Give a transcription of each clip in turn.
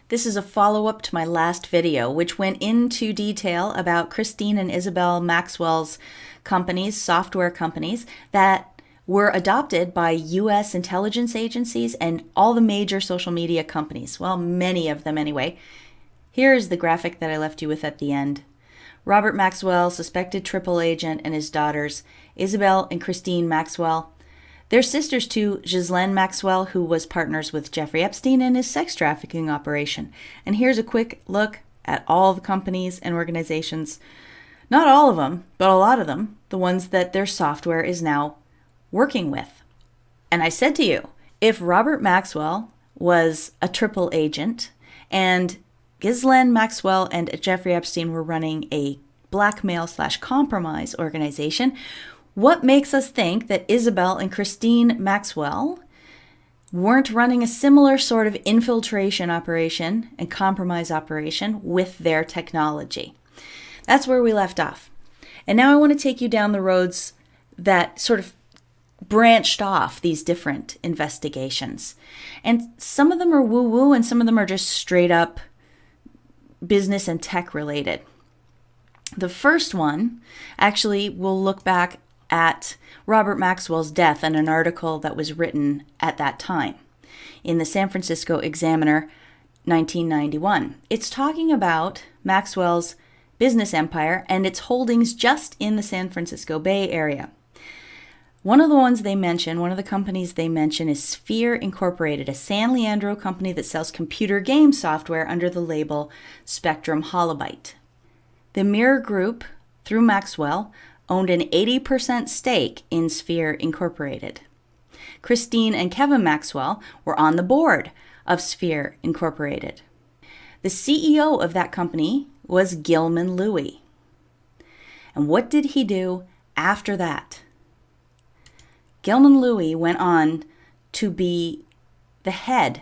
This is a follow-up to my last video, which went into detail about Christine and Isabel Maxwell's companies, software companies, that were adopted by U.S. intelligence agencies and all the major social media companies. Well, many of them anyway. Here's the graphic that I left you with at the end. Robert Maxwell, suspected triple agent, and his daughters, Isabel and Christine Maxwell. They're sisters to Ghislaine Maxwell, who was partners with Jeffrey Epstein in his sex trafficking operation. And here's a quick look at all the companies and organizations, not all of them, but a lot of them, the ones that their software is now working with. And I said to you, if Robert Maxwell was a triple agent and Ghislaine Maxwell and Jeffrey Epstein were running a blackmail/compromise organization, what makes us think that Isabel and Christine Maxwell weren't running a similar sort of infiltration operation and compromise operation with their technology? That's where we left off. And now I want to take you down the roads that sort of branched off these different investigations. And some of them are woo-woo and some of them are just straight up business and tech related. The first one actually will look back at Robert Maxwell's death and an article that was written at that time in the San Francisco Examiner, 1991. It's talking about Maxwell's business empire and its holdings just in the San Francisco Bay Area. One of the companies they mention is Sphere Incorporated, a San Leandro company that sells computer game software under the label Spectrum Holobyte. The Mirror Group, through Maxwell, owned an 80% stake in Sphere Incorporated. Christine and Kevin Maxwell were on the board of Sphere Incorporated. The CEO of that company was Gilman Louie. And what did he do after that? Gilman Louie went on to be the head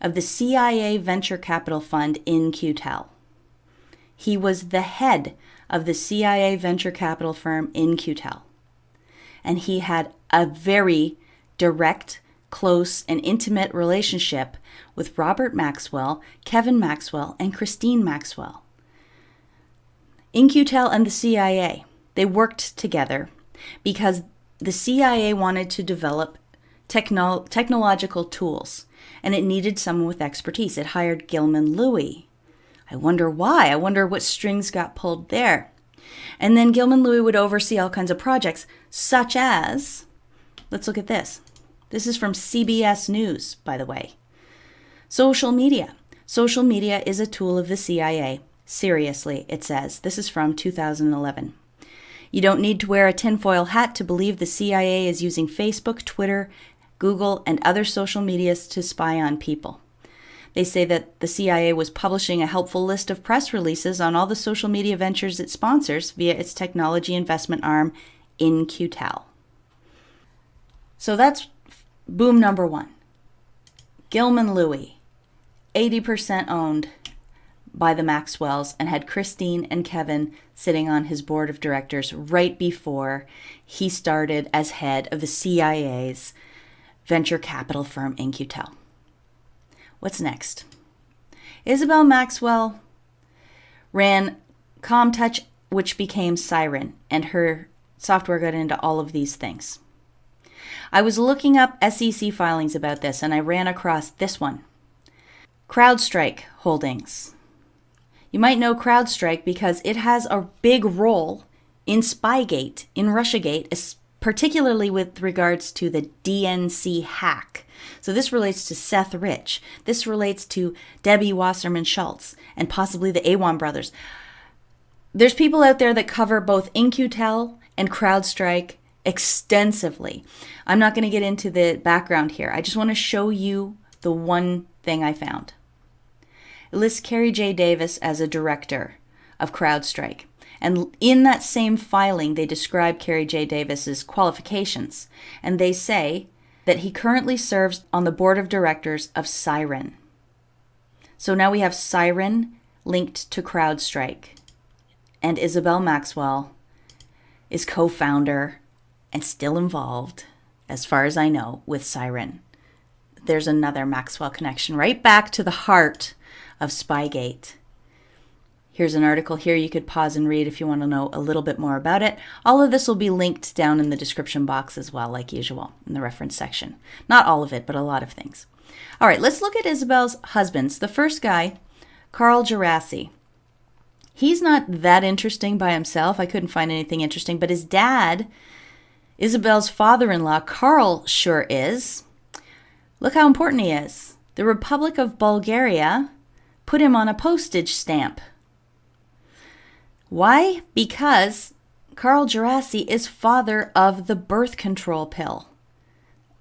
of the CIA venture capital fund in In-Q-Tel. He was the head of the CIA venture capital firm in In-Q-Tel. And he had a very direct, close, and intimate relationship with Robert Maxwell, Kevin Maxwell, and Christine Maxwell. In-Q-Tel and the CIA, they worked together because the CIA wanted to develop technological tools, and it needed someone with expertise. It hired Gilman Louie. I wonder why. I wonder what strings got pulled there. And then Gilman Louie would oversee all kinds of projects, such as, let's look at this. This is from CBS News, by the way. Social media. Social media is a tool of the CIA. Seriously, it says. This is from 2011. You don't need to wear a tinfoil hat to believe the CIA is using Facebook, Twitter, Google, and other social medias to spy on people. They say that the CIA was publishing a helpful list of press releases on all the social media ventures it sponsors via its technology investment arm, In-Q-Tel. So that's boom number one. Gilman Louie, 80% owned by the Maxwells, and had Christine and Kevin sitting on his board of directors right before he started as head of the CIA's venture capital firm In-Q-Tel. What's next? Isabel Maxwell ran ComTouch, which became Siren, and her software got into all of these things. I was looking up SEC filings about this, and I ran across this one. CrowdStrike Holdings. You might know CrowdStrike because it has a big role in Spygate, in Russiagate, particularly with regards to the DNC hack. So this relates to Seth Rich. This relates to Debbie Wasserman Schultz and possibly the Awan brothers. There's people out there that cover both In-Q-Tel and CrowdStrike extensively. I'm not going to get into the background here. I just want to show you the one thing I found. It lists Carrie J. Davis as a director of CrowdStrike. And in that same filing, they describe Carrie J. Davis's qualifications. And they say that he currently serves on the board of directors of Siren. So now we have Siren linked to CrowdStrike. And Isabel Maxwell is co-founder and still involved, as far as I know, with Siren. There's another Maxwell connection right back to the heart of Spygate. Here's an article here you could pause and read if you want to know a little bit more about it. All of this will be linked down in the description box as well, like usual, in the reference section. Not all of it, but a lot of things. All right, let's look at Isabel's husbands. The first guy, Carl Gerasi. He's not that interesting by himself. I couldn't find anything interesting, but his dad, Isabel's father-in-law, Carl, sure is. Look how important he is. The Republic of Bulgaria put him on a postage stamp. Why? Because Carl Gerasi is father of the birth control pill.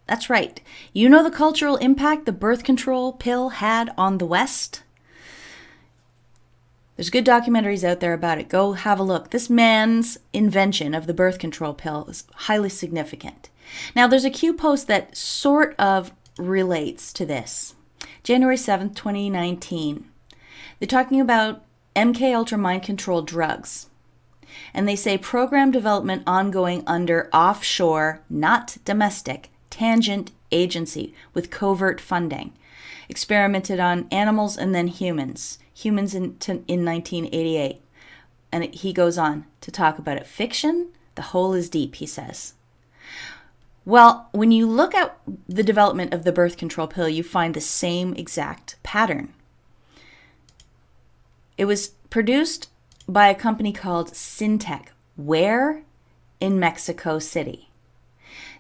That's right. You know the cultural impact the birth control pill had on the West? There's good documentaries out there about it. Go have a look. This man's invention of the birth control pill is highly significant. Now, there's a Q post that sort of relates to this. January 7th, 2019. They're talking about MK Ultra mind control drugs. And they say program development ongoing under offshore, not domestic, tangent agency with covert funding. Experimented on animals and then humans. Humans in 1988. And he goes on to talk about it. Fiction, the hole is deep, he says. Well, when you look at the development of the birth control pill, you find the same exact pattern. It was produced by a company called Syntec. Where? In Mexico City.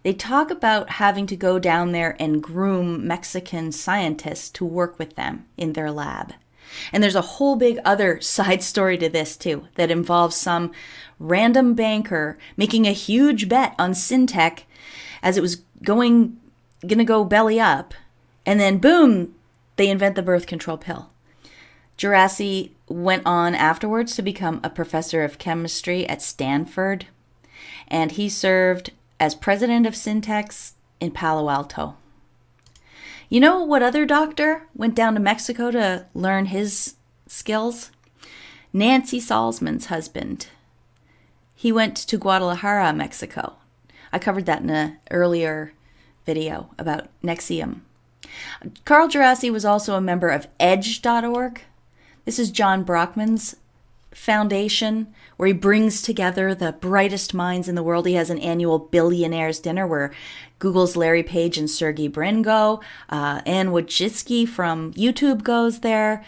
They talk about having to go down there and groom Mexican scientists to work with them in their lab. And there's a whole big other side story to this too that involves some random banker making a huge bet on Syntec as it was going to go belly up. And then boom, they invent the birth control pill. Gerasi went on afterwards to become a professor of chemistry at Stanford, and he served as president of Syntex in Palo Alto. You know what other doctor went down to Mexico to learn his skills? Nancy Salzman's husband. He went to Guadalajara, Mexico. I covered that in an earlier video about Nexium. Carl Gerasi was also a member of Edge.org. This is John Brockman's foundation, where he brings together the brightest minds in the world. He has an annual billionaires dinner where Google's Larry Page and Sergey Brin go. Ann Wojcicki from YouTube goes there.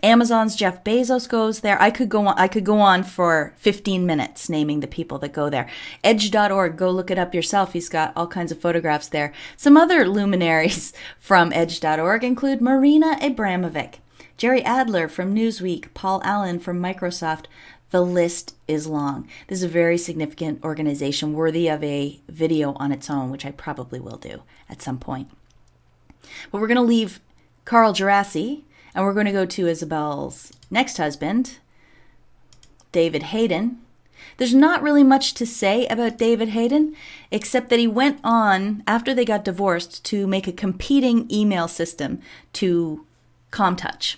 Amazon's Jeff Bezos goes there. I could go on for 15 minutes naming the people that go there. Edge.org, go look it up yourself. He's got all kinds of photographs there. Some other luminaries from Edge.org include Marina Abramovic, Jerry Adler from Newsweek, Paul Allen from Microsoft. The list is long. This is a very significant organization worthy of a video on its own, which I probably will do at some point. But we're going to leave Carl Gerasi, and we're going to go to Isabel's next husband, David Hayden. There's not really much to say about David Hayden, except that he went on, after they got divorced, to make a competing email system to ComTouch.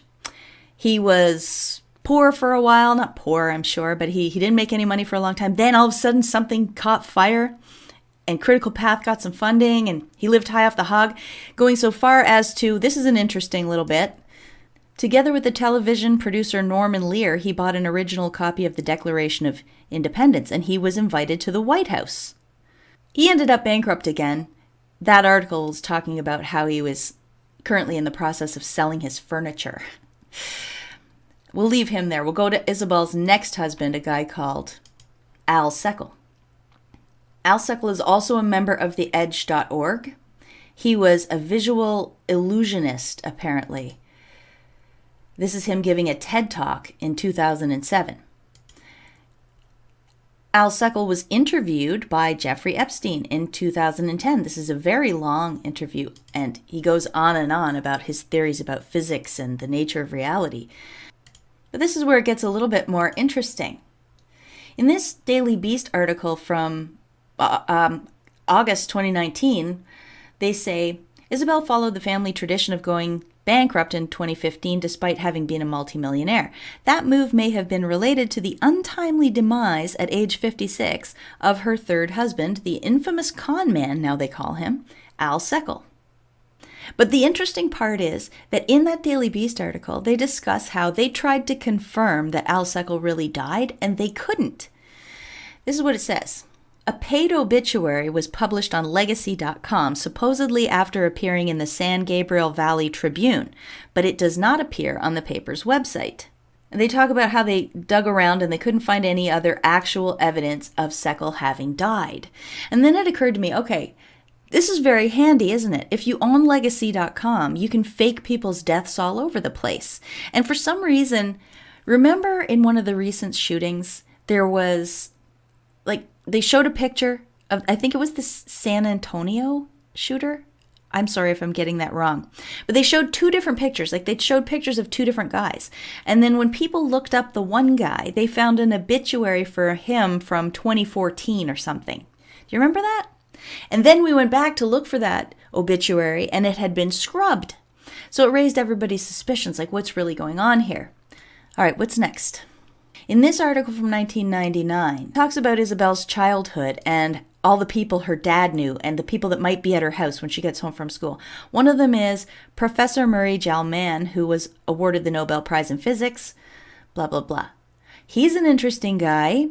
He was poor for a while, not poor, I'm sure, but he didn't make any money for a long time. Then all of a sudden something caught fire and Critical Path got some funding and he lived high off the hog, going so far as to, this is an interesting little bit, together with the television producer Norman Lear, he bought an original copy of the Declaration of Independence and he was invited to the White House. He ended up bankrupt again. That article is talking about how he was currently in the process of selling his furniture. We'll leave him there. We'll go to Isabel's next husband, a guy called Al Seckel. Al Seckel is also a member of the Edge.org. He was a visual illusionist, apparently. This is him giving a TED Talk in 2007. Al Seckel was interviewed by Jeffrey Epstein in 2010. This is a very long interview, and he goes on and on about his theories about physics and the nature of reality. But this is where it gets a little bit more interesting. In this Daily Beast article from August 2019, they say, Isabel followed the family tradition of going bankrupt in 2015 despite having been a multimillionaire. That move may have been related to the untimely demise at age 56 of her third husband, the infamous con man, now they call him, Al Seckel. But the interesting part is that in that Daily Beast article, they discuss how they tried to confirm that Al Seckel really died, and they couldn't. This is what it says. A paid obituary was published on Legacy.com, supposedly after appearing in the San Gabriel Valley Tribune, but it does not appear on the paper's website. And they talk about how they dug around and they couldn't find any other actual evidence of Seckel having died. And then it occurred to me, okay, this is very handy, isn't it? If you own Legacy.com, you can fake people's deaths all over the place. And for some reason, remember in one of the recent shootings, there was, they showed a picture of, I think it was the San Antonio shooter. I'm sorry if I'm getting that wrong. But they showed two different pictures. They showed pictures of two different guys. And then when people looked up the one guy, they found an obituary for him from 2014 or something. Do you remember that? And then we went back to look for that obituary, and it had been scrubbed. So it raised everybody's suspicions, what's really going on here? All right, what's next? In this article from 1999, it talks about Isabel's childhood and all the people her dad knew and the people that might be at her house when she gets home from school. One of them is Professor Murray Gell-Mann, who was awarded the Nobel Prize in Physics, blah, blah, blah. He's an interesting guy.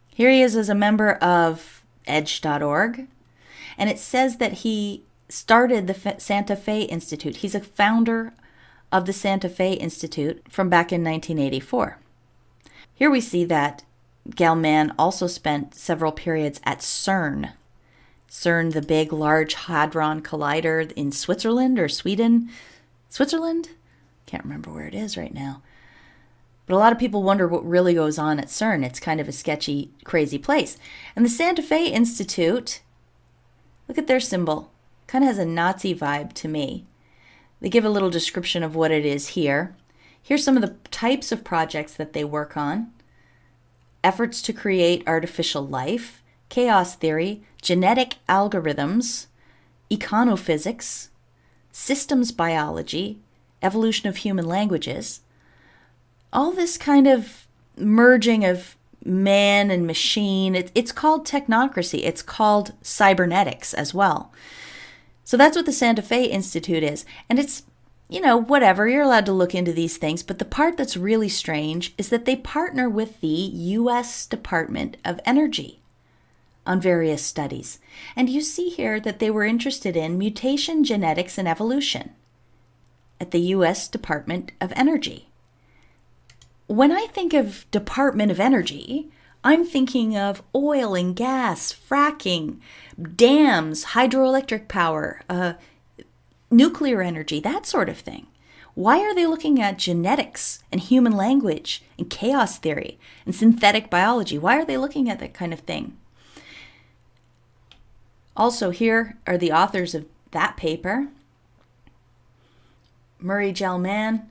Here he is as a member of edge.org, and it says that he started the Santa Fe Institute. He's a founder of the Santa Fe Institute from back in 1984. Here we see that Gell-Mann also spent several periods at CERN. CERN, the big, large hadron collider in Switzerland or Sweden. Switzerland? Can't remember where it is right now. But a lot of people wonder what really goes on at CERN. It's kind of a sketchy, crazy place. And the Santa Fe Institute, look at their symbol. Kind of has a Nazi vibe to me. They give a little description of what it is here. Here's some of the types of projects that they work on. Efforts to create artificial life, chaos theory, genetic algorithms, econophysics, systems biology, evolution of human languages. All this kind of merging of man and machine. It's called technocracy. It's called cybernetics as well. So that's what the Santa Fe Institute is. And it's, whatever, you're allowed to look into these things. But the part that's really strange is that they partner with the U.S. Department of Energy on various studies. And you see here that they were interested in mutation, genetics, and evolution at the U.S. Department of Energy. When I think of Department of Energy, I'm thinking of oil and gas, fracking, dams, hydroelectric power, nuclear energy, that sort of thing. Why are they looking at genetics and human language and chaos theory and synthetic biology? Why are they looking at that kind of thing? Also, here are the authors of that paper. Murray Gell-Mann,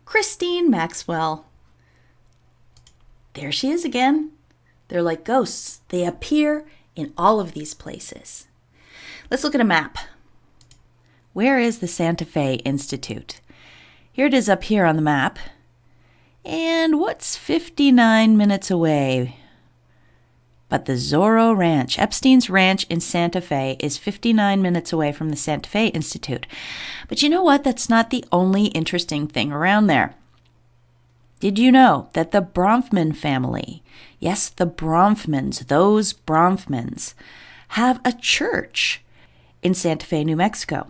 Christine Maxwell. There she is again. They're like ghosts. They appear in all of these places. Let's look at a map. Where is the Santa Fe Institute? Here it is up here on the map. And what's 59 minutes away? But the Zorro Ranch, Epstein's ranch in Santa Fe, is 59 minutes away from the Santa Fe Institute. But you know what? That's not the only interesting thing around there. Did you know that the Bronfman family, yes, the Bronfmans, those Bronfmans, have a church in Santa Fe, New Mexico?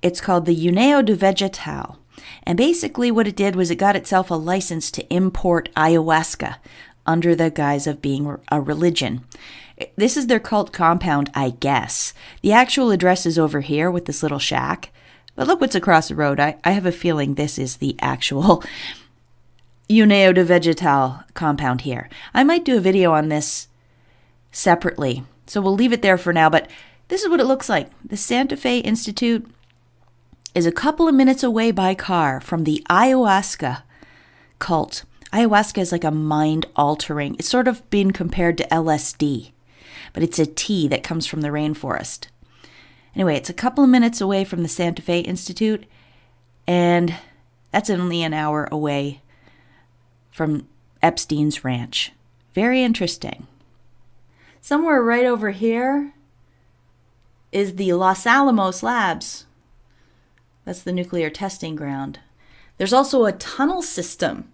It's called the União do Vegetal. And basically what it did was it got itself a license to import ayahuasca under the guise of being a religion. This is their cult compound, I guess. The actual address is over here with this little shack. But look what's across the road. I have a feeling this is the actual União do Vegetal compound here. I might do a video on this separately, so we'll leave it there for now. But this is what it looks like. The Santa Fe Institute is a couple of minutes away by car from the ayahuasca cult. Ayahuasca is like a mind-altering. It's sort of been compared to LSD, but it's a tea that comes from the rainforest. Anyway, it's a couple of minutes away from the Santa Fe Institute, and that's only an hour away from Epstein's ranch. Very interesting. Somewhere right over here is the Los Alamos Labs. That's the nuclear testing ground. There's also a tunnel system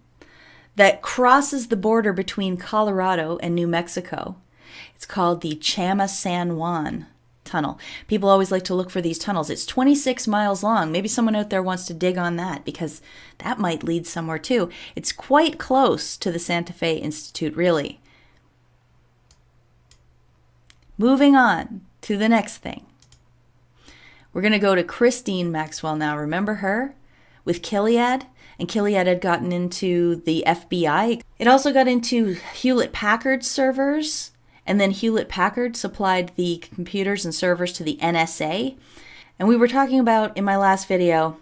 that crosses the border between Colorado and New Mexico. It's called the Chama San Juan tunnel. People always like to look for these tunnels. It's 26 miles long. Maybe someone out there wants to dig on that because that might lead somewhere too. It's quite close to the Santa Fe Institute, really. Moving on to the next thing. We're going to go to Christine Maxwell now. Remember her with Gilead? And Gilead had gotten into the FBI. It also got into Hewlett-Packard servers. And then Hewlett-Packard supplied the computers and servers to the NSA. And we were talking about in my last video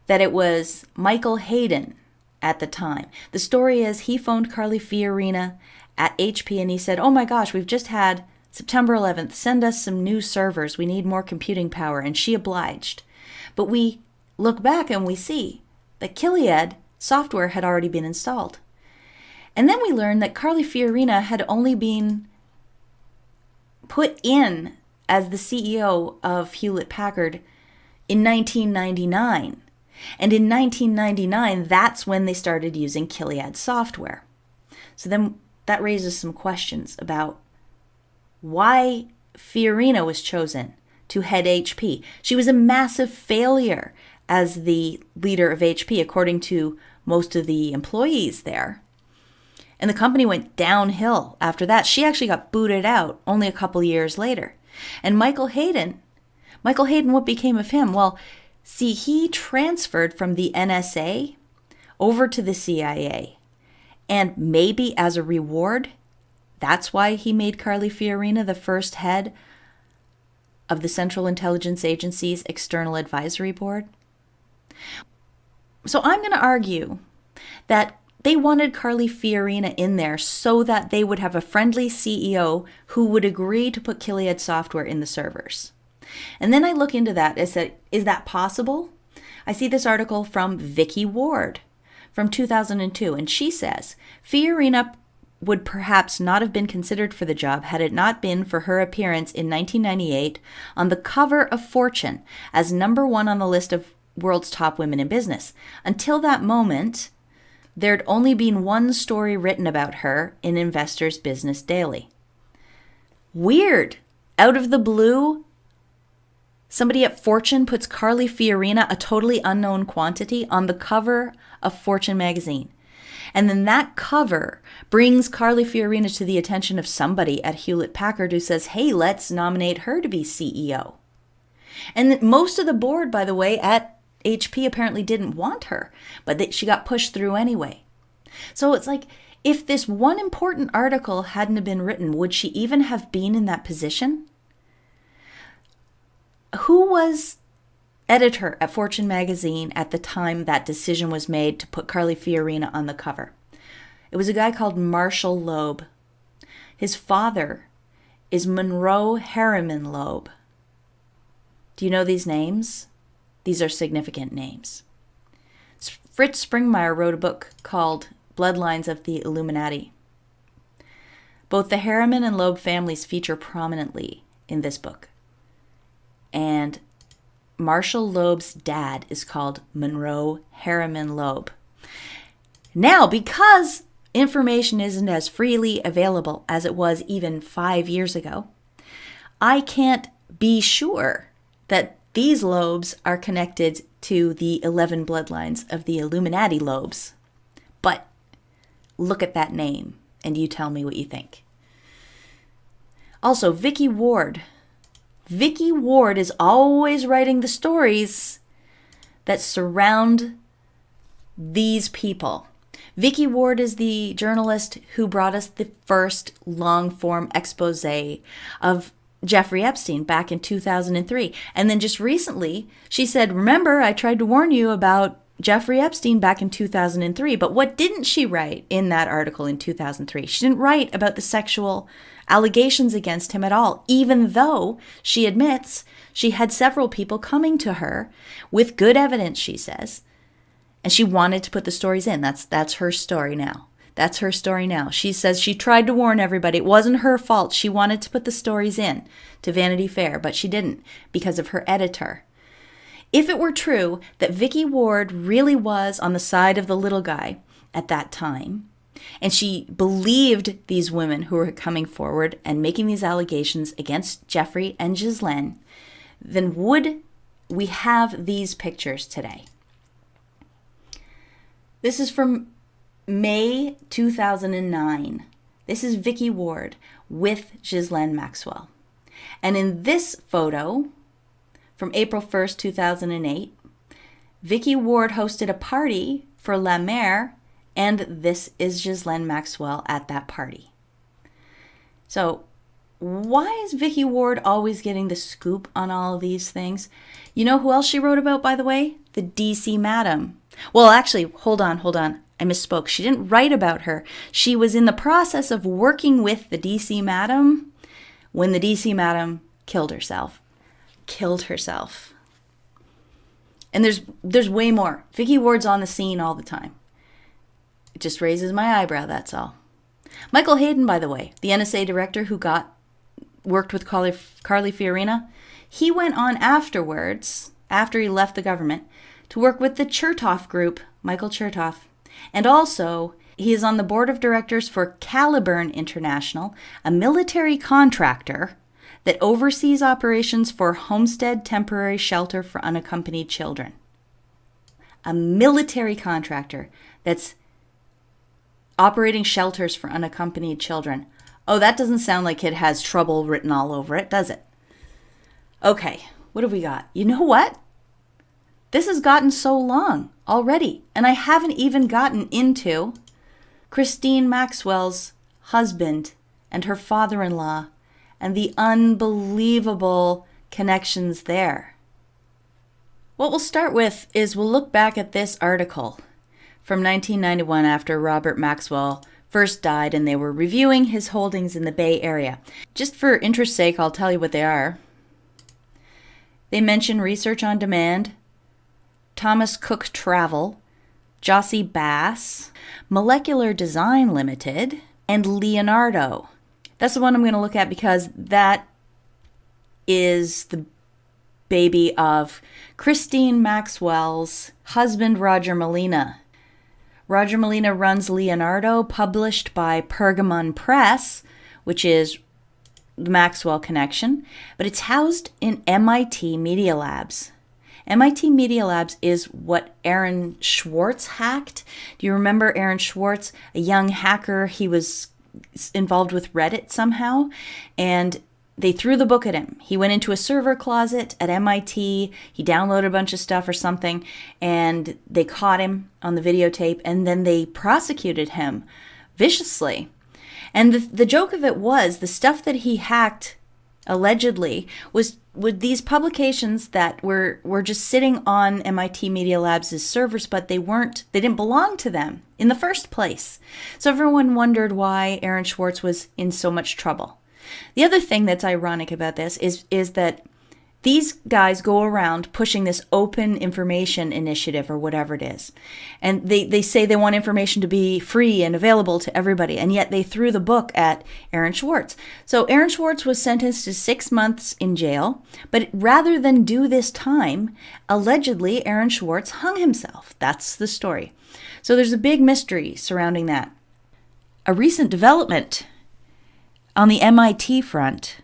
that it was Michael Hayden at the time. The story is he phoned Carly Fiorina at HP and he said, "Oh my gosh, we've just had September 11th, send us some new servers. We need more computing power." And she obliged. But we look back and we see that Gilead software had already been installed. And then we learned that Carly Fiorina had only been put in as the CEO of Hewlett-Packard in 1999. And in 1999, that's when they started using Gilead software. So then that raises some questions about why Fiorina was chosen to head HP. She was a massive failure as the leader of HP, according to most of the employees there. And the company went downhill after that. She actually got booted out only a couple years later. And Michael Hayden, what became of him? Well, see, he transferred from the NSA over to the CIA. And maybe as a reward, that's why he made Carly Fiorina the first head of the Central Intelligence Agency's External Advisory Board. So I'm going to argue that they wanted Carly Fiorina in there so that they would have a friendly CEO who would agree to put Gilead software in the servers. And then I look into that. Is that possible? I see this article from Vicky Ward from 2002, and she says, Fiorina would perhaps not have been considered for the job had it not been for her appearance in 1998 on the cover of Fortune as #1 on the list of world's top women in business. Until that moment, there'd only been one story written about her in Investor's Business Daily. Weird. Out of the blue, somebody at Fortune puts Carly Fiorina, a totally unknown quantity, on the cover of Fortune magazine. And then that cover brings Carly Fiorina to the attention of somebody at Hewlett-Packard who says, hey, let's nominate her to be CEO. And most of the board, by the way, at HP apparently didn't want her, but she got pushed through anyway. So it's like, if this one important article hadn't have been written, would she even have been in that position? Who was editor at Fortune magazine at the time that decision was made to put Carly Fiorina on the cover? It was a guy called Marshall Loeb. His father is Monroe Harriman Loeb. Do you know these names? These are significant names. Fritz Springmeier wrote a book called Bloodlines of the Illuminati. Both the Harriman and Loeb families feature prominently in this book. And Marshall Loeb's dad is called Monroe Harriman Loeb. Now, because information isn't as freely available as it was even 5 years ago, I can't be sure that these Loebs are connected to the 11 bloodlines of the Illuminati Loebs. But look at that name, and you tell me what you think. Also, Vicky Ward. Vicky Ward is always writing the stories that surround these people. Vicky Ward is the journalist who brought us the first long-form expose of Jeffrey Epstein back in 2003. And then just recently, she said, remember, I tried to warn you about Jeffrey Epstein back in 2003. But what didn't she write in that article in 2003? She didn't write about the sexual allegations against him at all, even though she admits she had several people coming to her with good evidence, she says. And she wanted to put the stories in. That's her story now. That's her story now. She says she tried to warn everybody. It wasn't her fault. She wanted to put the stories in to Vanity Fair, but she didn't because of her editor. If it were true that Vicky Ward really was on the side of the little guy at that time, and she believed these women who were coming forward and making these allegations against Jeffrey and Ghislaine, then would we have these pictures today? This is from May 2009. This is Vicky Ward with Ghislaine Maxwell. And in this photo, from April 1st, 2008, Vicky Ward hosted a party for La Mer, and this is Ghislaine Maxwell at that party. So why is Vicky Ward always getting the scoop on all of these things? You know who else she wrote about, by the way? The DC Madam. Well, actually, hold on. I misspoke. She didn't write about her. She was in the process of working with the DC Madam when the DC Madam killed herself. And there's way more. Vicky Ward's on the scene all the time. It just raises my eyebrow, that's all. Michael Hayden, by the way, the NSA director who worked with Carly Fiorina, he went on afterwards, after he left the government, to work with the Chertoff Group, Michael Chertoff. And also, he is on the board of directors for Caliburn International, a military contractor that oversees operations for Homestead Temporary Shelter for Unaccompanied Children. A military contractor that's operating shelters for unaccompanied children. Oh, that doesn't sound like it has trouble written all over it, does it? Okay, what have we got? You know what? This has gotten so long already, and I haven't even gotten into Christine Maxwell's husband and her father-in-law and the unbelievable connections there. What we'll start with is we'll look back at this article from 1991 after Robert Maxwell first died and they were reviewing his holdings in the Bay Area. Just for interest's sake, I'll tell you what they are. They mention Research on Demand, Thomas Cook Travel, Jossie Bass, Molecular Design Limited, and Leonardo. That's the one I'm going to look at because that is the baby of Christine Maxwell's husband, Roger Molina. Roger Molina runs Leonardo, published by Pergamon Press, which is the Maxwell connection, but it's housed in MIT Media Labs. MIT Media Labs is what Aaron Swartz hacked. Do you remember Aaron Swartz, a young hacker? He was involved with Reddit somehow, and they threw the book at him. He went into a server closet at MIT, he downloaded a bunch of stuff or something, and they caught him on the videotape, and then they prosecuted him viciously. And the joke of it was, the stuff that he hacked, allegedly, was with these publications that were just sitting on MIT Media Labs' servers, but they didn't belong to them in the first place. So everyone wondered why Aaron Swartz was in so much trouble. The other thing that's ironic about this is that these guys go around pushing this open information initiative or whatever it is. And they say they want information to be free and available to everybody. And yet they threw the book at Aaron Swartz. So Aaron Swartz was sentenced to 6 months in jail. But rather than do this time, allegedly Aaron Swartz hung himself. That's the story. So there's a big mystery surrounding that. A recent development on the MIT front,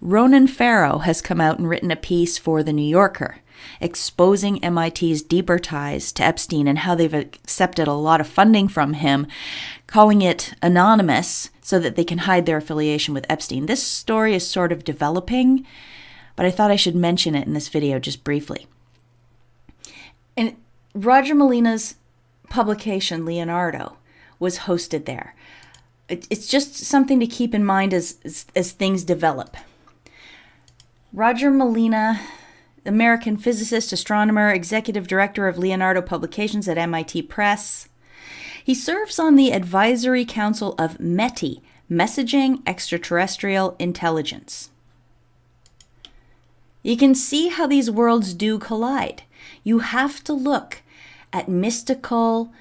Ronan Farrow has come out and written a piece for The New Yorker, exposing MIT's deeper ties to Epstein and how they've accepted a lot of funding from him, calling it anonymous so that they can hide their affiliation with Epstein. This story is sort of developing, but I thought I should mention it in this video just briefly. And Roger Molina's publication, Leonardo, was hosted there. It's just something to keep in mind as things develop. Roger Molina, American physicist, astronomer, executive director of Leonardo Publications at MIT Press. He serves on the advisory council of METI, Messaging Extraterrestrial Intelligence. You can see how these worlds do collide. You have to look at mystical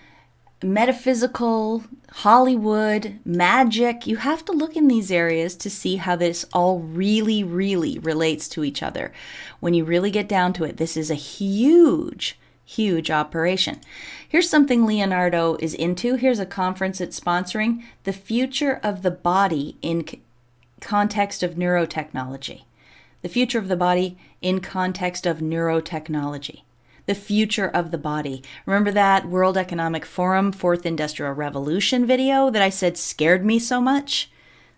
metaphysical, Hollywood, magic. You have to look in these areas to see how this all really, really relates to each other. When you really get down to it, this is a huge, huge operation. Here's something Leonardo is into. Here's a conference it's sponsoring: the future of the body in context of neurotechnology. The future of the body in context of neurotechnology. The future of the body. Remember that World Economic Forum Fourth Industrial Revolution video that I said scared me so much?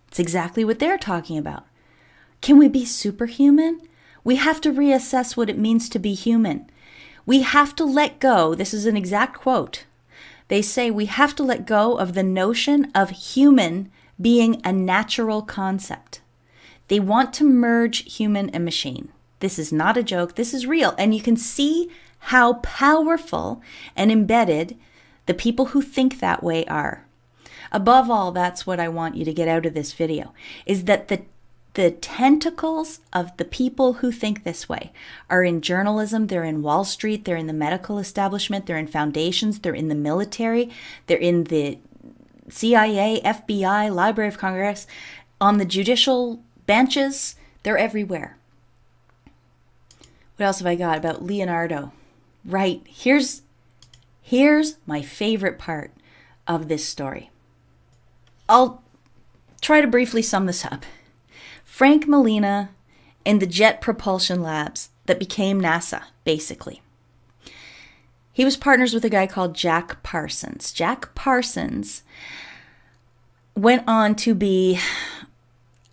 It's exactly what they're talking about. Can we be superhuman? We have to reassess what it means to be human. We have to let go. This is an exact quote. They say we have to let go of the notion of human being a natural concept. They want to merge human and machine. This is not a joke. This is real. And you can see how powerful and embedded the people who think that way are. Above all, that's what I want you to get out of this video, is that the tentacles of the people who think this way are in journalism, they're in Wall Street, they're in the medical establishment, they're in foundations, they're in the military, they're in the CIA, FBI, Library of Congress, on the judicial benches, they're everywhere. What else have I got about Leonardo? Right, here's my favorite part of this story. I'll try to briefly sum this up. Frank Molina and the Jet Propulsion Labs that became NASA, basically. He was partners with a guy called Jack Parsons. Jack Parsons went on to be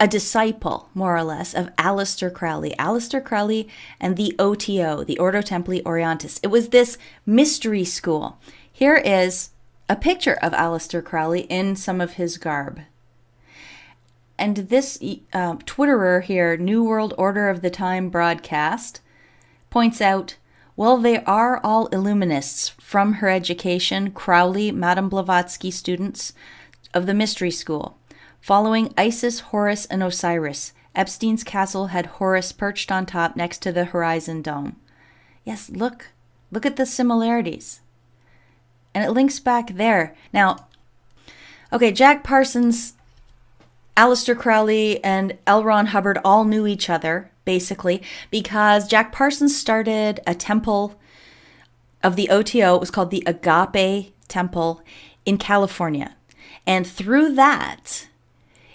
a disciple, more or less, of Aleister Crowley. Aleister Crowley and the OTO, the Ordo Templi Orientis. It was this mystery school. Here is a picture of Aleister Crowley in some of his garb. And this Twitterer here, New World Order of the Time broadcast, points out, well, they are all Illuminists from her education, Crowley, Madame Blavatsky students of the mystery school. Following Isis, Horus, and Osiris, Epstein's castle had Horus perched on top next to the Horizon Dome. Yes, look at the similarities. And it links back there. Now, okay, Jack Parsons, Aleister Crowley, and L. Ron Hubbard all knew each other, basically, because Jack Parsons started a temple of the OTO. It was called the Agape Temple in California. And through that,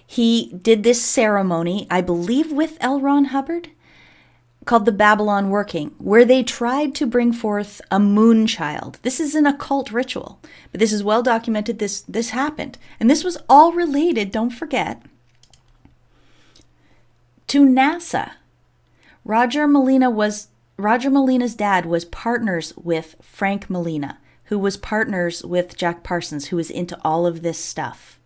he did this ceremony, I believe with L. Ron Hubbard, called the Babylon Working, where they tried to bring forth a moon child. This is an occult ritual, but this is well documented. This happened. And this was all related, don't forget, to NASA. Roger Molina's dad was partners with Frank Molina, who was partners with Jack Parsons, who was into all of this stuff.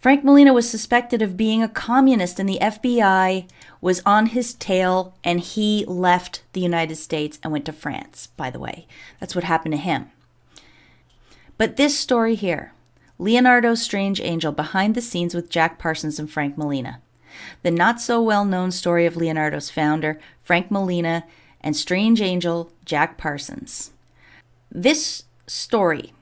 Frank Molina was suspected of being a communist, and the FBI was on his tail, and he left the United States and went to France, by the way. That's what happened to him. But this story here, Leonardo's Strange Angel, behind the scenes with Jack Parsons and Frank Molina. The not-so-well-known story of Leonardo's founder, Frank Molina, and Strange Angel, Jack Parsons. This story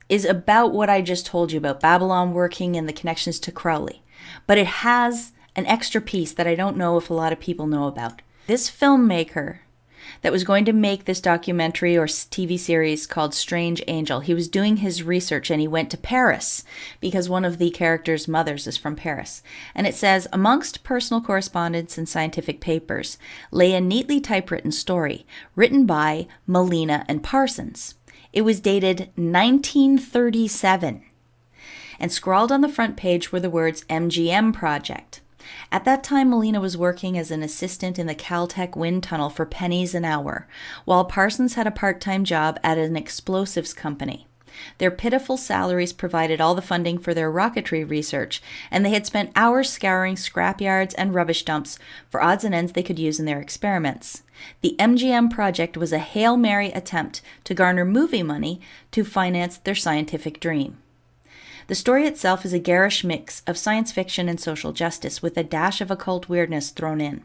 is about what I just told you about Babylon Working and the connections to Crowley. But it has an extra piece that I don't know if a lot of people know about. This filmmaker that was going to make this documentary or TV series called Strange Angel, he was doing his research and he went to Paris because one of the characters' mothers is from Paris. And it says, amongst personal correspondence and scientific papers lay a neatly typewritten story written by Molina and Parsons. It was dated 1937, and scrawled on the front page were the words MGM Project. At that time, Molina was working as an assistant in the Caltech wind tunnel for pennies an hour, while Parsons had a part-time job at an explosives company. Their pitiful salaries provided all the funding for their rocketry research, and they had spent hours scouring scrapyards and rubbish dumps for odds and ends they could use in their experiments. The MGM project was a Hail Mary attempt to garner movie money to finance their scientific dream. The story itself is a garish mix of science fiction and social justice with a dash of occult weirdness thrown in.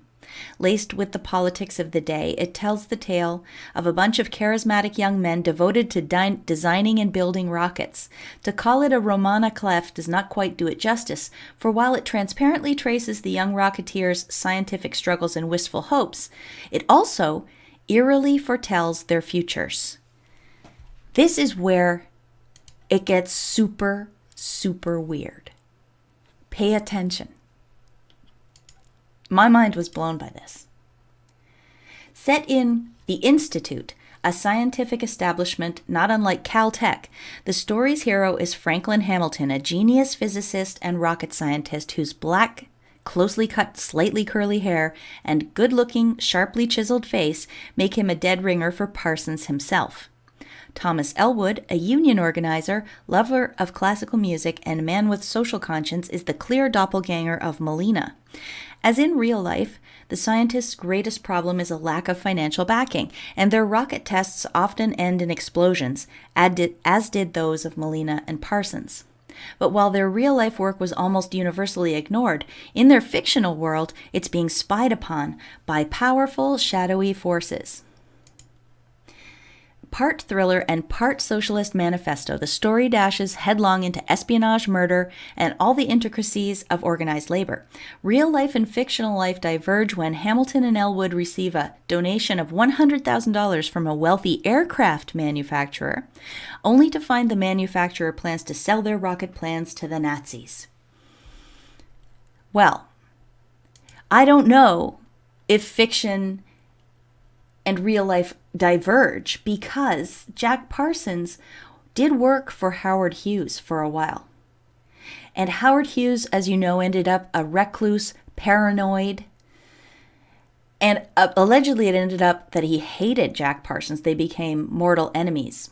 Laced with the politics of the day, it tells the tale of a bunch of charismatic young men devoted to designing and building rockets. To call it a roman à clef does not quite do it justice, for while it transparently traces the young rocketeers' scientific struggles and wistful hopes, it also eerily foretells their futures. This is where it gets super, super weird. Pay attention. My mind was blown by this. Set in the Institute, a scientific establishment not unlike Caltech, the story's hero is Franklin Hamilton, a genius physicist and rocket scientist whose black, closely cut, slightly curly hair and good-looking, sharply chiseled face make him a dead ringer for Parsons himself. Thomas Elwood, a union organizer, lover of classical music, and man with social conscience, is the clear doppelganger of Melina. As in real life, the scientists' greatest problem is a lack of financial backing, and their rocket tests often end in explosions, as did those of Melina and Parsons. But while their real-life work was almost universally ignored, in their fictional world, it's being spied upon by powerful, shadowy forces. Part thriller and part socialist manifesto, the story dashes headlong into espionage, murder, and all the intricacies of organized labor. Real life and fictional life diverge when Hamilton and Elwood receive a donation of $100,000 from a wealthy aircraft manufacturer, only to find the manufacturer plans to sell their rocket plans to the Nazis. Well, I don't know if fiction and real life diverge, because Jack Parsons did work for Howard Hughes for a while. And Howard Hughes, as you know, ended up a recluse, paranoid, and allegedly it ended up that he hated Jack Parsons. They became mortal enemies.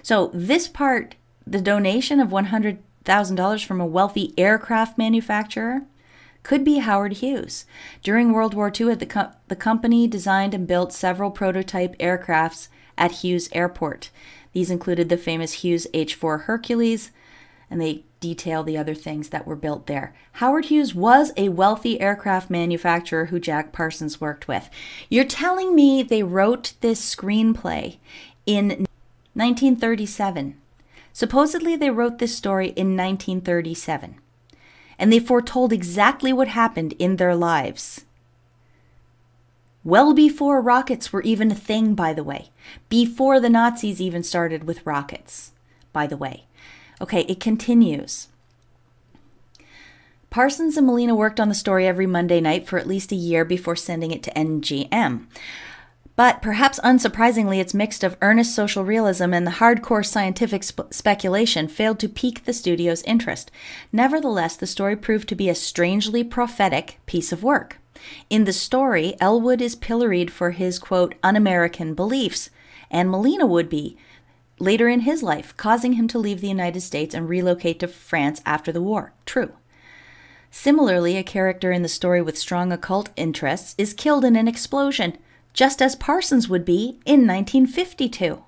So this part, the donation of $100,000 from a wealthy aircraft manufacturer, could be Howard Hughes. During World War II, the company designed and built several prototype aircrafts at Hughes Airport. These included the famous Hughes H-4 Hercules, and they detail the other things that were built there. Howard Hughes was a wealthy aircraft manufacturer who Jack Parsons worked with. You're telling me they wrote this screenplay in 1937. Supposedly they wrote this story in 1937. And they foretold exactly what happened in their lives. Well before rockets were even a thing, by the way. Before the Nazis even started with rockets, by the way. Okay, it continues. Parsons and Melina worked on the story every Monday night for at least a year before sending it to NGM. But perhaps unsurprisingly, its mix of earnest social realism and the hardcore scientific speculation failed to pique the studio's interest. Nevertheless, the story proved to be a strangely prophetic piece of work. In the story, Elwood is pilloried for his, quote, un-American beliefs, and Melina would be later in his life, causing him to leave the United States and relocate to France after the war. True. Similarly, a character in the story with strong occult interests is killed in an explosion, just as Parsons would be in 1952.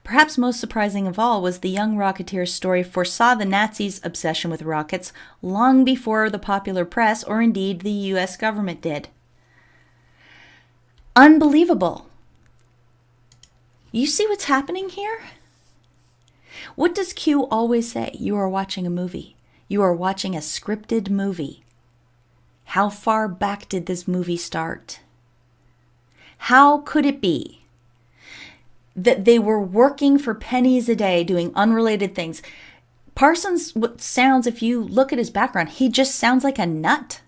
Perhaps most surprising of all was the young rocketeer's story foresaw the Nazis' obsession with rockets long before the popular press or indeed the U.S. government did. Unbelievable. You see what's happening here? What does Q always say? You are watching a movie. You are watching a scripted movie. How far back did this movie start? How could it be that they were working for pennies a day doing unrelated things? Parsons sounds, if you look at his background, he just sounds like a nut.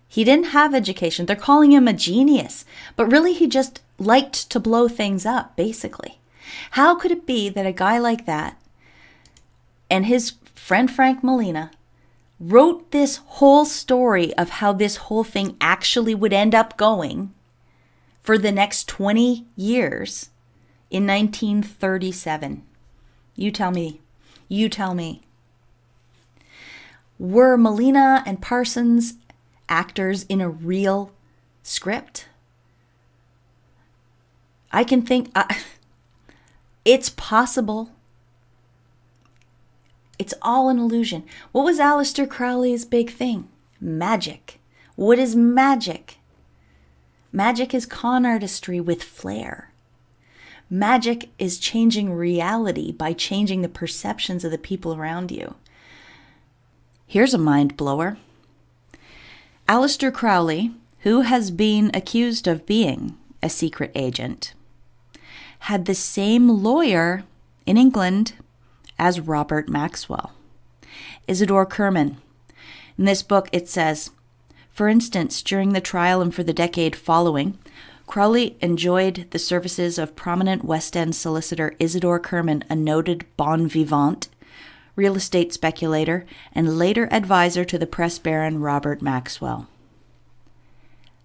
He didn't have education. They're calling him a genius, but really he just liked to blow things up, basically. How could it be that a guy like that and his friend Frank Melina wrote this whole story of how this whole thing actually would end up going for the next 20 years in 1937? You tell me. You tell me. Were Melina and Parsons actors in a real script? I can think, it's possible. It's all an illusion. What was Aleister Crowley's big thing? Magic. What is magic? Magic is con artistry with flair. Magic is changing reality by changing the perceptions of the people around you. Here's a mind blower. Aleister Crowley, who has been accused of being a secret agent, had the same lawyer in England as Robert Maxwell. Isidore Kerman. In this book, it says, for instance, during the trial and for the decade following, Crowley enjoyed the services of prominent West End solicitor Isidore Kerman, a noted bon vivant, real estate speculator, and later advisor to the press baron Robert Maxwell.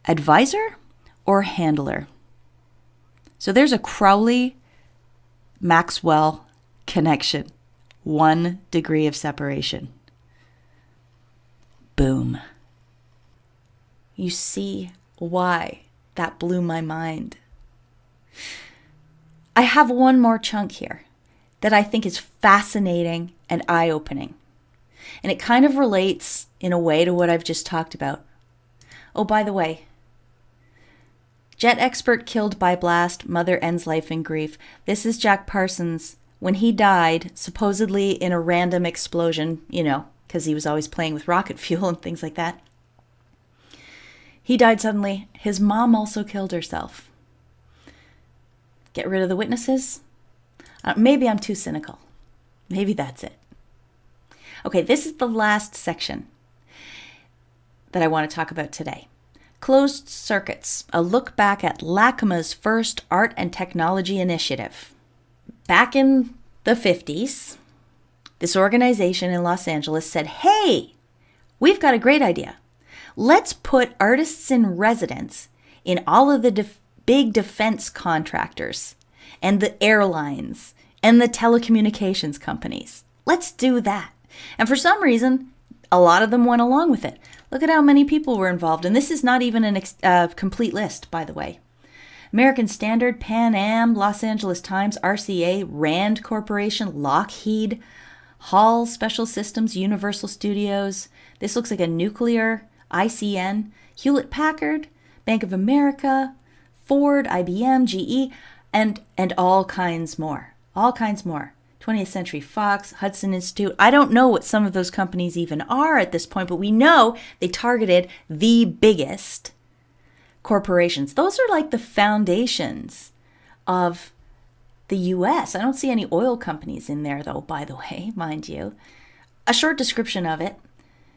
Advisor or handler? So there's a Crowley-Maxwell connection. 1 degree of separation. Boom. You see why that blew my mind. I have one more chunk here that I think is fascinating and eye-opening. And it kind of relates in a way to what I've just talked about. Oh, by the way, jet expert killed by blast, mother ends life in grief. This is Jack Parsons when he died, supposedly in a random explosion, because he was always playing with rocket fuel and things like that. He died suddenly. His mom also killed herself. Get rid of the witnesses? Maybe I'm too cynical. Maybe that's it. Okay, this is the last section that I want to talk about today. Closed Circuits, a look back at LACMA's first art and technology initiative. Back in the 50s, this organization in Los Angeles said, hey, we've got a great idea. Let's put artists in residence in all of the big defense contractors and the airlines and the telecommunications companies. Let's do that. And for some reason, a lot of them went along with it. Look at how many people were involved. And this is not even a complete list, by the way. American Standard, Pan Am, Los Angeles Times, RCA, Rand Corporation, Lockheed, Hall Special Systems, Universal Studios. This looks like a nuclear, ICN, Hewlett Packard, Bank of America, Ford, IBM, GE, and all kinds more. All kinds more. 20th Century Fox, Hudson Institute. I don't know what some of those companies even are at this point, but we know they targeted the biggest corporations. Those are like the foundations of the U.S. I don't see any oil companies in there, though, by the way, mind you. A short description of it.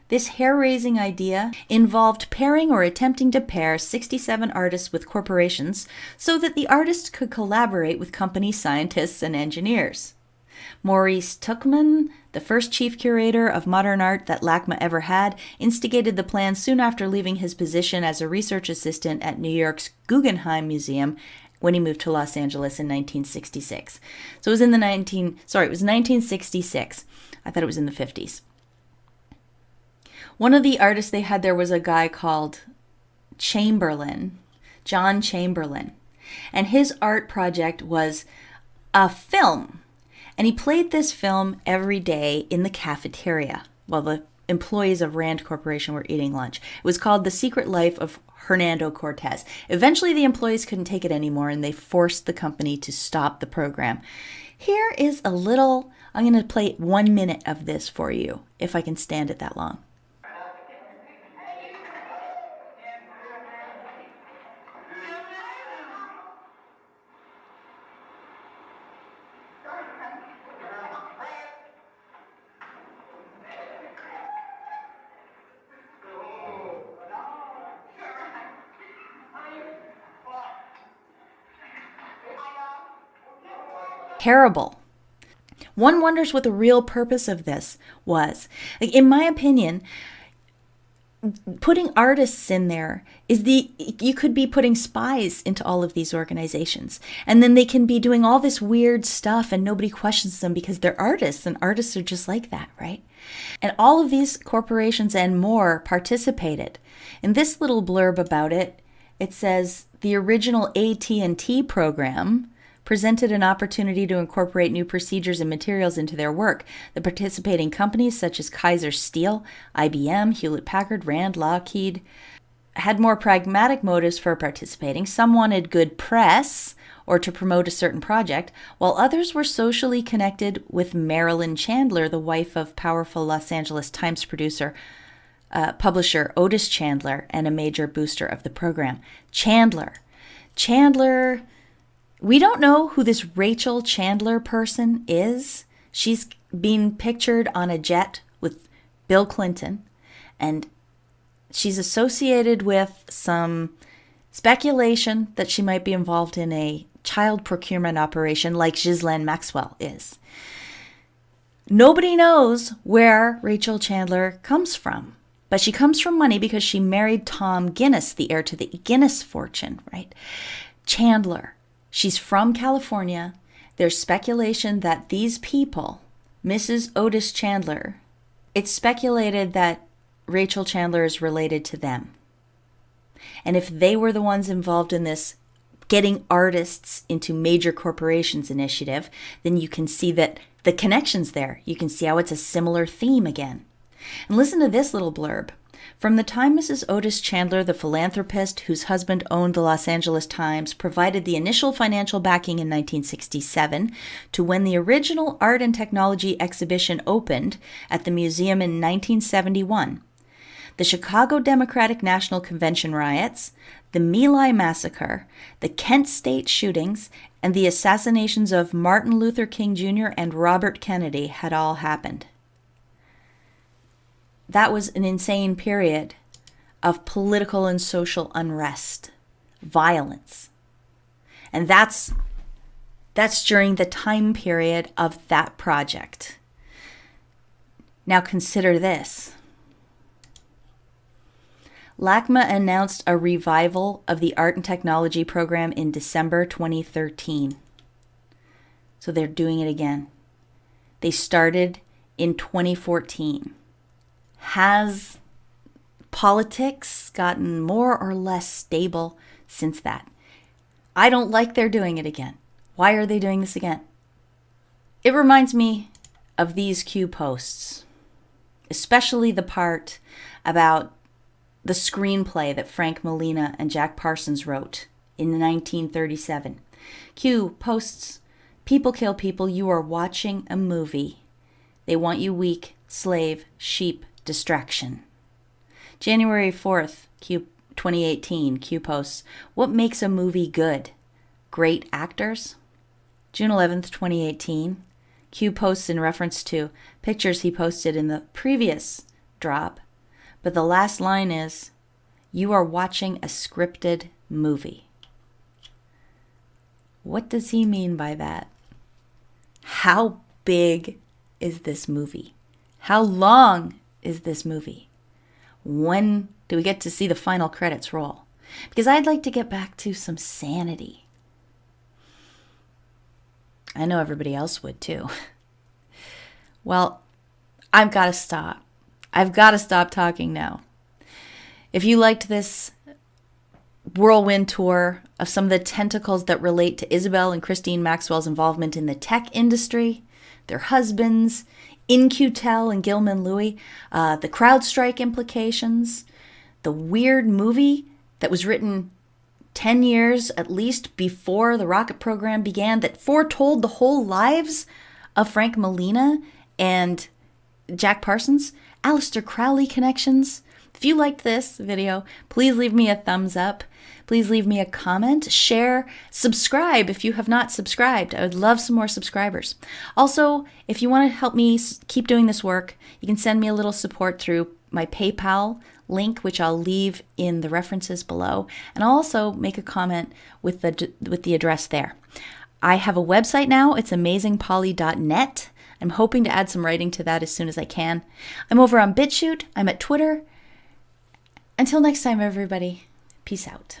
This hair-raising idea involved pairing or attempting to pair 67 artists with corporations so that the artists could collaborate with company scientists and engineers. Maurice Tuchman, the first chief curator of modern art that LACMA ever had, instigated the plan soon after leaving his position as a research assistant at New York's Guggenheim Museum when he moved to Los Angeles in 1966. So it was it was 1966. I thought it was in the 50s. One of the artists they had there was a guy called Chamberlain, John Chamberlain. And his art project was a film. And he played this film every day in the cafeteria while the employees of Rand Corporation were eating lunch. It was called The Secret Life of Hernando Cortez. Eventually, the employees couldn't take it anymore, and they forced the company to stop the program. Here is a little, I'm going to play 1 minute of this for you, if I can stand it that long. Terrible. One wonders what the real purpose of this was. Like, in my opinion, putting artists in there you could be putting spies into all of these organizations. And then they can be doing all this weird stuff and nobody questions them because they're artists, and artists are just like that, right? And all of these corporations and more participated. In this little blurb about it, it says the original AT&T program presented an opportunity to incorporate new procedures and materials into their work. The participating companies such as Kaiser Steel, IBM, Hewlett Packard, Rand, Lockheed, had more pragmatic motives for participating. Some wanted good press or to promote a certain project, while others were socially connected with Marilyn Chandler, the wife of powerful Los Angeles Times publisher Otis Chandler, and a major booster of the program. Chandler, we don't know who this Rachel Chandler person is. She's been pictured on a jet with Bill Clinton, and she's associated with some speculation that she might be involved in a child procurement operation like Ghislaine Maxwell is. Nobody knows where Rachel Chandler comes from, but she comes from money because she married Tom Guinness, the heir to the Guinness fortune, right? Chandler, she's from California. There's speculation that these people, Mrs. Otis Chandler, it's speculated that Rachel Chandler is related to them. And if they were the ones involved in this getting artists into major corporations initiative, then you can see that the connections there. You can see how it's a similar theme again. And listen to this little blurb. From the time Mrs. Otis Chandler, the philanthropist whose husband owned the Los Angeles Times, provided the initial financial backing in 1967 to when the original art and technology exhibition opened at the museum in 1971, the Chicago Democratic National Convention riots, the My Lai massacre, the Kent State shootings, and the assassinations of Martin Luther King Jr. and Robert Kennedy had all happened. That was an insane period of political and social unrest, violence. And that's during the time period of that project. Now consider this. LACMA announced a revival of the Art and Technology program in December 2013. So they're doing it again. They started in 2014. Has politics gotten more or less stable since that? I don't like they're doing it again. Why are they doing this again? It reminds me of these Q posts, especially the part about the screenplay that Frank Molina and Jack Parsons wrote in 1937. Q posts, "People kill people. You are watching a movie. They want you weak, slave, sheep, distraction." January 4th, 2018, Q posts, "What makes a movie good? Great actors?" June 11th, 2018, Q posts in reference to pictures he posted in the previous drop. But the last line is, "You are watching a scripted movie." What does he mean by that? How big is this movie? How long is this movie? When do we get to see the final credits roll? Because I'd like to get back to some sanity. I know everybody else would too. Well, I've got to stop. I've got to stop talking now. If you liked this whirlwind tour of some of the tentacles that relate to Isabel and Christine Maxwell's involvement in the tech industry, their husbands, In-Q-Tel and Gilman Louie, the CrowdStrike implications, the weird movie that was written 10 years at least before the rocket program began that foretold the whole lives of Frank Molina and Jack Parsons, Aleister Crowley connections. If you liked this video, please leave me a thumbs up. Please leave me a comment, share, subscribe if you have not subscribed. I would love some more subscribers. Also, if you want to help me keep doing this work, you can send me a little support through my PayPal link, which I'll leave in the references below, and I'll also make a comment with the address there. I have a website now. It's amazingpolly.net. I'm hoping to add some writing to that as soon as I can. I'm over on BitChute. I'm at Twitter. Until next time, everybody, peace out.